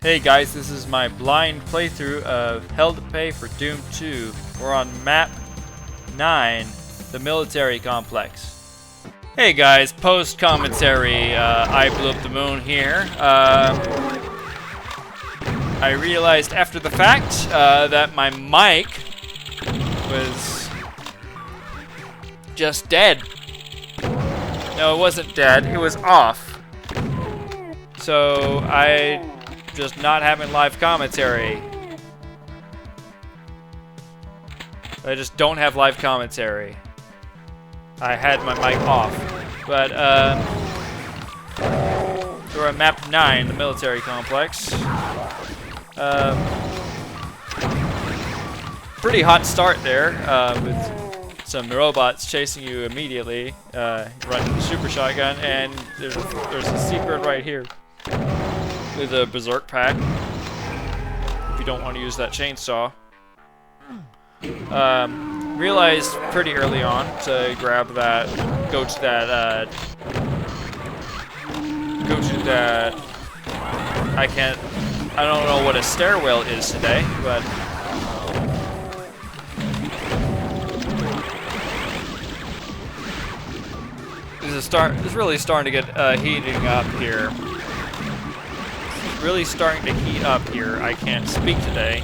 Hey guys, this is my blind playthrough of Hell to Pay for Doom 2. We're on map 9, the military complex. Hey guys, post commentary, I blew up the moon here. I realized after the fact that my mic was just dead. No, it wasn't dead, it was off. So I just not having live commentary. I just don't have live commentary. I had my mic off. But, we're at map 9, the military complex. Pretty hot start there, with some robots chasing you immediately, running the super shotgun, and there's a secret right here. With a berserk pack, if you don't want to use that chainsaw. Realized pretty early on to grab that, go to that, I don't know what a stairwell is today, but this is really starting to get heating up here. Really starting to heat up here. I can't speak today.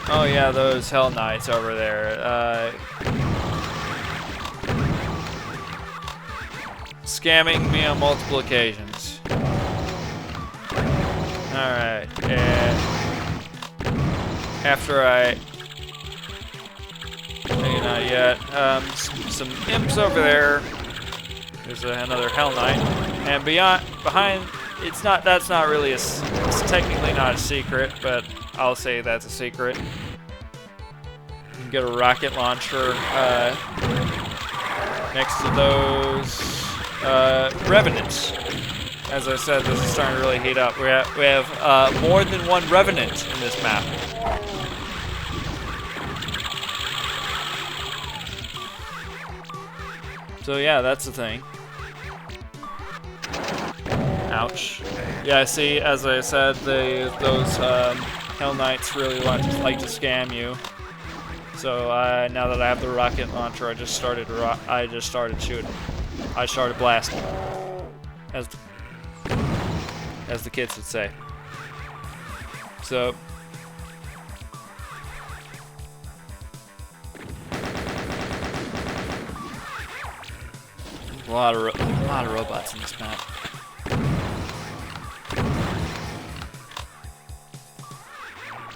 Oh yeah, those Hell Knights over there. Scamming me on multiple occasions. Alright, and after maybe not yet. Some imps over there. There's another Hell Knight, and behind, that's not really it's technically not a secret, but I'll say that's a secret. You can get a rocket launcher next to those Revenants. As I said, this is starting to really heat up. We have more than one Revenant in this map. So yeah, that's the thing. Ouch. Yeah, see, as I said, those Hell Knights really like to scam you. So now that I have the rocket launcher, I just started shooting. I started blasting, as the kids would say. So. A lot of robots in this map.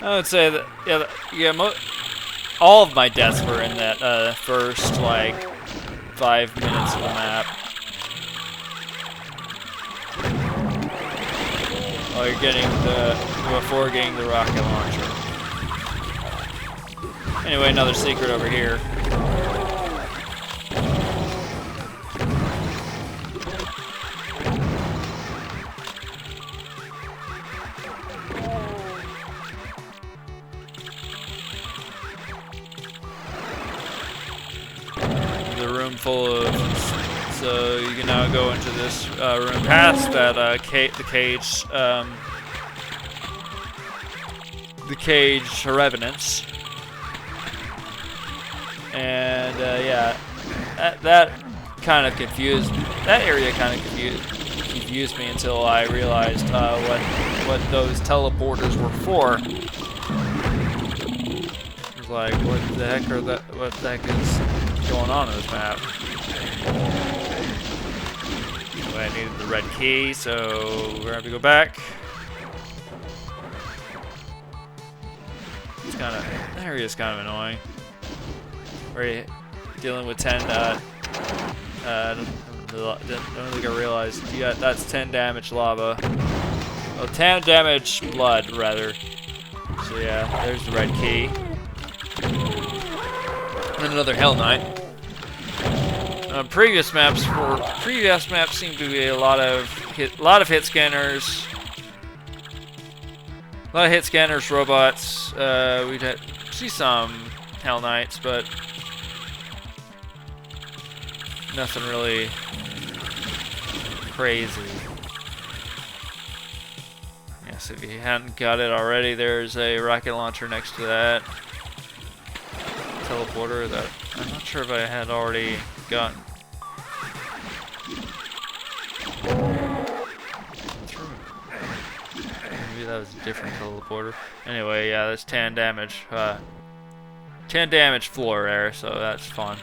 I would say that all of my deaths were in that first like 5 minutes of the map. While you're before getting the rocket launcher. Anyway, another secret over here. Full of, so you can now go into this room past that the cage revenants, and yeah, that kind of confused me until I realized what those teleporters were for. It was like, what the heck is going on in this map? Anyway, I needed the red key, so we're gonna have to go back. That area is kind of annoying. We're dealing with 10. Don't think I realized. Yeah, that's 10 damage lava. Oh, 10 damage blood rather. So yeah, there's the red key. And another Hell Knight. Previous maps seem to be a lot of hit scanners. A lot of hit scanners, robots. We'd see some Hell Knights, but nothing really crazy. Yes, if you hadn't got it already, there's a rocket launcher next to that teleporter that I'm not sure if I had already gotten. Maybe that was a different teleporter. Anyway, yeah, that's 10 damage. 10 damage floor there, so that's fun.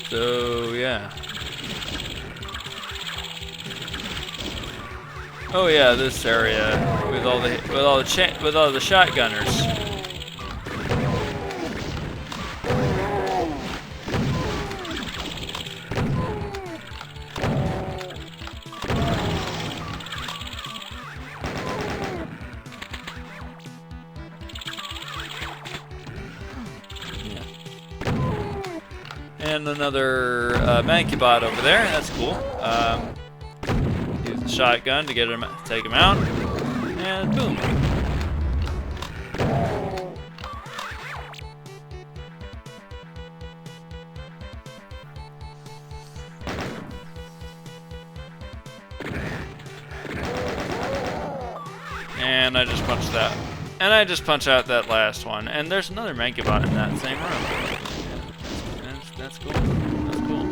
So yeah. Oh yeah, this area with all the shotgunners. And another Mancubot over there. That's cool. Use the shotgun to get him, take him out, and boom. And I just punched that. And I just punch out that last one. And there's another Mancubot in that same room. That's cool. That's cool.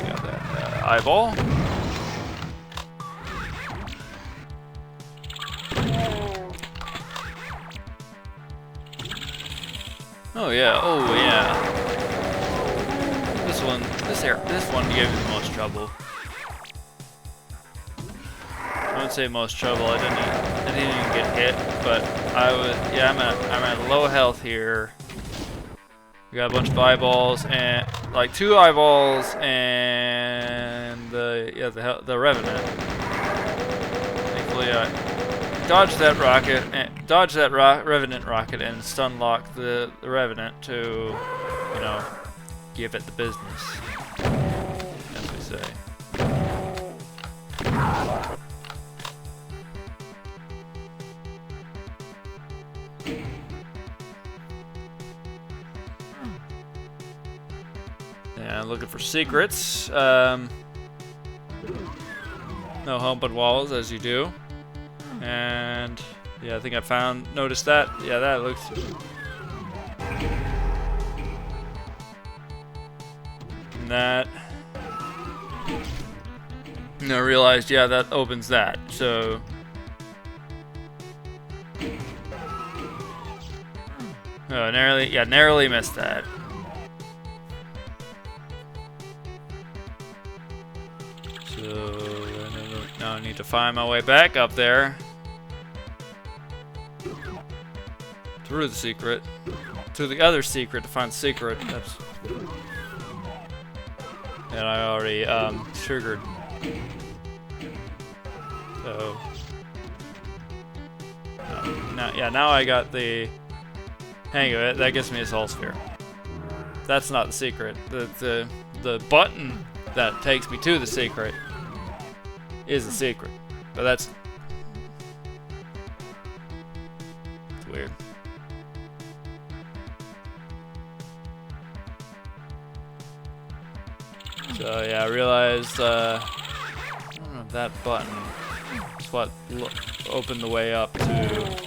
Got that eyeball. Oh yeah. Oh yeah. This one gave me the most trouble. I wouldn't say most trouble. I didn't even get hit, but I was. Yeah, I'm at low health here. We got a bunch of eyeballs and like 2 eyeballs and the Revenant. Thankfully, I dodged that rocket and Revenant rocket and stun locked the Revenant to, you know, give it the business, as we say. Yeah, looking for secrets. No open walls, as you do. And yeah, I think I noticed that. Yeah, that looks. And that. And I realized, yeah, that opens that. So. Oh, narrowly missed that. So now I need to find my way back up there through the secret to the other secret to find the secret. That's and I already triggered. So now I got the hang of it. That gives me a soul sphere. That's not the secret. The button that takes me to the secret is the secret, but it's weird. So yeah, I realized I don't know if that button is what opened the way up to.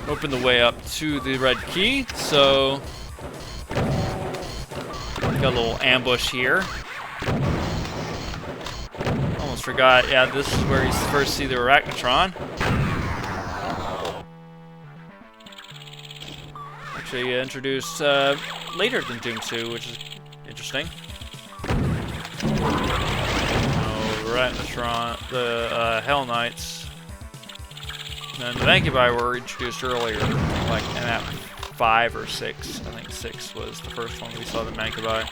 Open the way up to the red key, so got a little ambush here. Almost forgot, yeah, this is where you first see the Arachnotron. Actually introduced later than Doom 2, which is interesting. Arachnotron, the Hell Knights. And the Vancubi were introduced earlier, like in MAP 5 or 6. I think 6 was the first one we saw the Mankibai.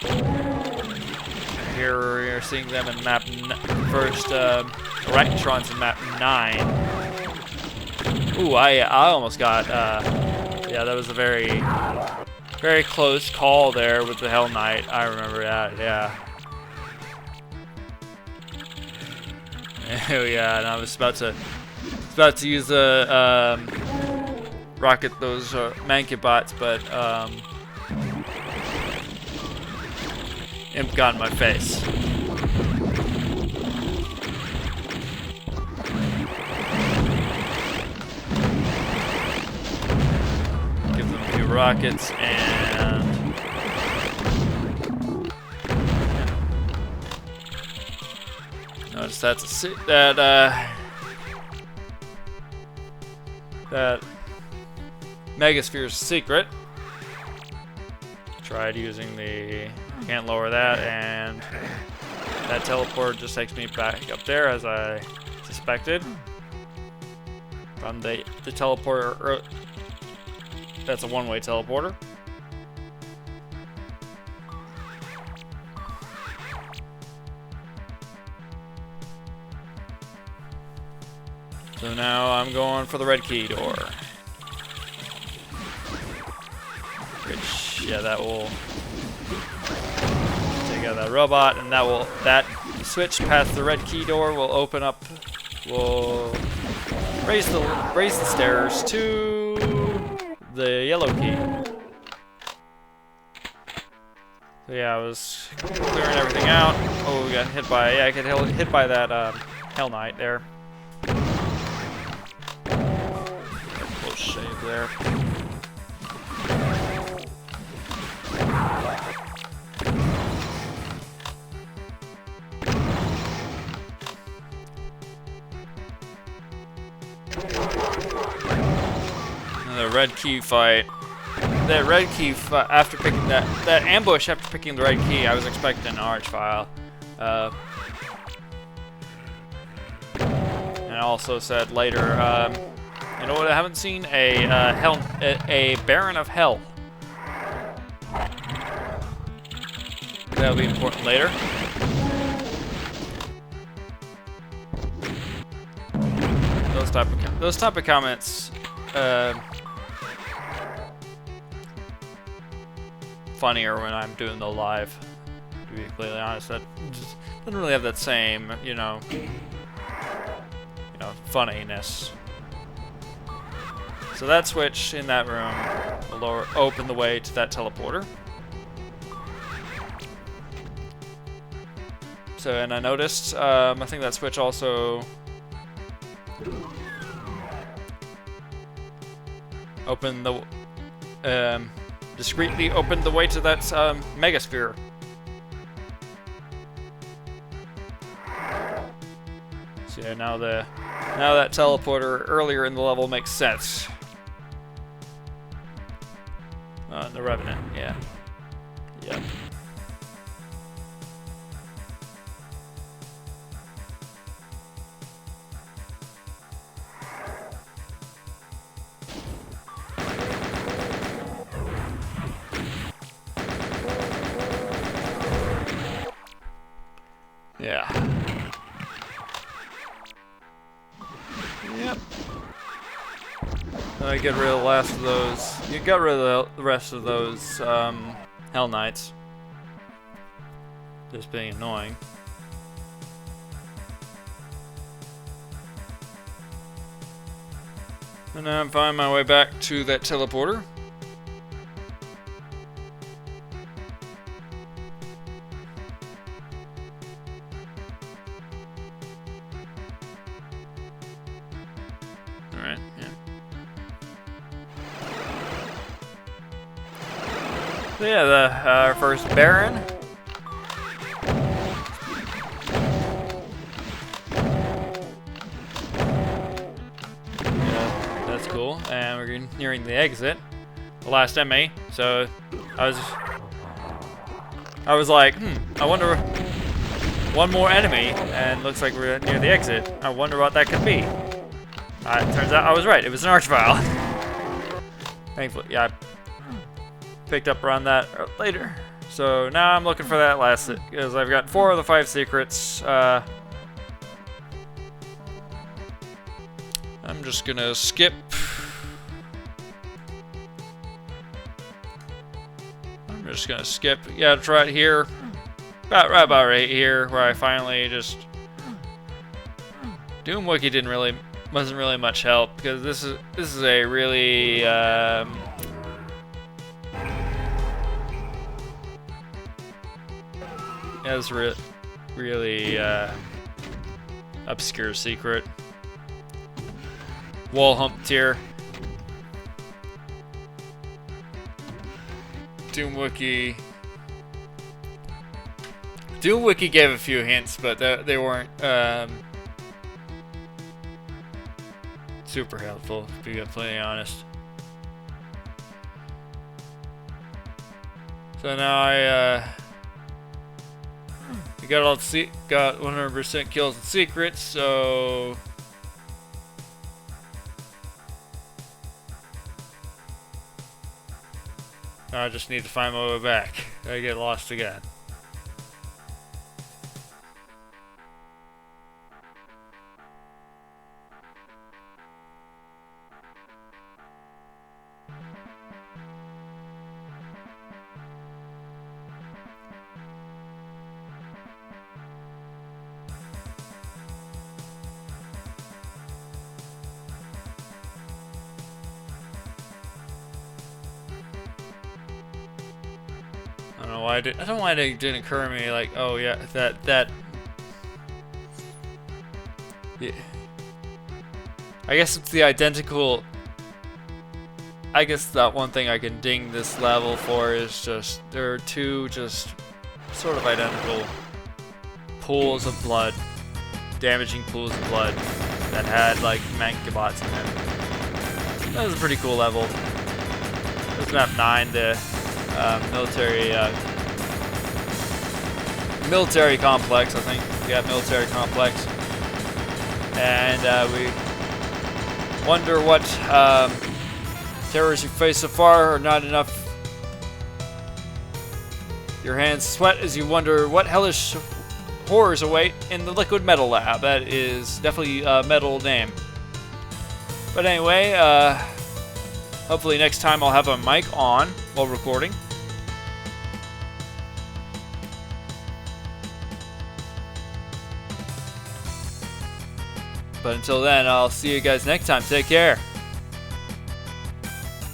Here we're seeing them in map first Orangutrons in map 9. Ooh, I almost got yeah, that was a very close call there with the Hell Knight. I remember that, yeah. Oh yeah, and I was about to use the rocket those Mankibots, but Imp got in my face. Give them a few rockets and notice that's that Megasphere's secret. Tried using the, can't lower that, and that teleport just takes me back up there as I suspected. From the teleporter, that's a one-way teleporter. So now I'm going for the red key door. Which, yeah, that will take out that robot, and that switch past the red key door will open up, will raise the stairs to the yellow key. So yeah, I was clearing everything out. Oh, we got hit by, yeah, I got hit by that Hell Knight there. Close shave there. The red key fight. That red key fight, after picking that ambush after picking the red key, I was expecting an archvile. And I also said later, you know what? I haven't seen a Baron of Hell. That'll be important later. Those type of comments. Funnier when I'm doing the live, to be completely honest. That just doesn't really have that same, you know, funniness. So that switch in that room will open the way to that teleporter. So, and I noticed, I think that switch also opened the, discreetly opened the way to that Megasphere. So yeah, now that teleporter earlier in the level makes sense. The Revenant, yeah. Yep. Yeah. Yep. I get rid of the last of those. You got rid of the rest of those Hell Knights. Just being annoying. And now I'm finding my way back to that teleporter. Alright, yeah. So yeah, our first Baron. Yeah, that's cool. And we're nearing the exit. The last MA. So I was like, I wonder, one more enemy, and looks like we're near the exit. I wonder what that could be. It turns out I was right. It was an archvile. Thankfully, yeah. picked up around that later. So now I'm looking for that last, because I've got 4 of the 5 secrets. I'm just gonna skip. I'm just gonna skip. Yeah, it's right here. Right about right here, where I finally just... Doom Wiki wasn't really much help, because this is a really it's really obscure secret. Wall hump tier. Doom Wiki gave a few hints, but they weren't super helpful, to be completely honest. So now I got 100% kills and secrets, so I just need to find my way back. I get lost again. I don't know why it didn't occur to me, like, oh yeah, that yeah. I guess it's the identical. I guess that one thing I can ding this level for is just there are 2 just sort of identical pools of blood, damaging pools of blood that had like mankibots in them. That was a pretty cool level. It was map 9, the military complex, I think. Yeah, military complex. And we wonder what terrors you face so far are not enough. Your hands sweat as you wonder what hellish horrors await in the liquid metal lab. That is definitely a metal name. But anyway, hopefully next time I'll have a mic on while recording. But until then, I'll see you guys next time. Take care.